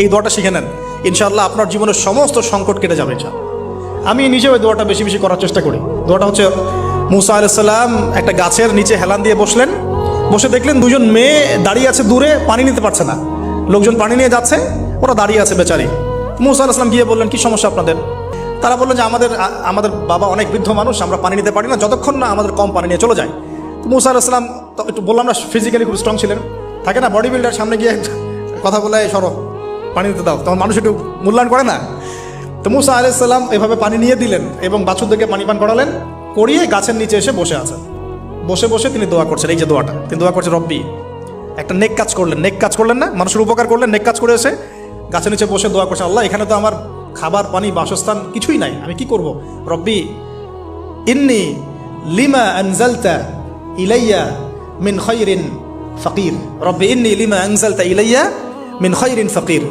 এই দোয়াটা শিখে নেন, ইনশাআল্লাহ আপনার জীবনের সমস্ত সংকট কেটে যাবে। আমি নিজেও ওই দোয়াটা বেশি বেশি করার চেষ্টা করি। দোয়াটা হচ্ছে, মুসা আলাইহিস সালাম একটা গাছের নিচে হেলান দিয়ে বসলেন, বসে দেখলেন দুজন মেয়ে দাঁড়িয়ে আছে দূরে, পানি নিতে পারছে না, লোকজন পানি নিয়ে যাচ্ছে, ওরা দাঁড়িয়ে আছে বেচারি। মুসা আলাইহিস সালাম গিয়ে বললেন, কি সমস্যা আপনাদের? তারা বললেন যে আমাদের বাবা অনেক বৃদ্ধ মানুষ, আমরা পানি নিতে পারি না যতক্ষণ না আমাদের কম পানি নিয়ে চলে যায়। তো মুসা আলাইহিস সালাম তো একটু বললাম না, ফিজিক্যালি খুব স্ট্রং ছিলেন, থাকে না বডি বিল্ডার, সামনে গিয়ে কথা বলে সরো পানি দিতে দাও, তখন মানুষ একটু মূল্যায়ন করে না। তো মুসা আলাইহিস সালাম এভাবে পানি নিয়ে দিলেন এবং বাছুরদেরকে পানি পান করালেন, করিয়ে গাছের নিচে এসে বসে আছেন। বসে বসে তিনি দোয়া করছেন, এই যে দোয়াটা তিনি দোয়া করছেন, রব্বি, একটা নেক কাজ করলেন, নেক কাজ করলেন না, মানুষের উপকার করলেন, নেক কাজ করে এসে গাছের নিচে বসে দোয়া করছেন, আল্লাহ এখানে তো আমার খাবার পানি বাসস্থান কিছুই নাই, আমি কি করব? রব্বি ইন্নি লিমা আনজালতা ইলাইয়া মিন খায়রিন ফাকির, রব্বি ইন্নি লিমা আনজালতা ইলাইয়া মিন খায়রিন ফাকির।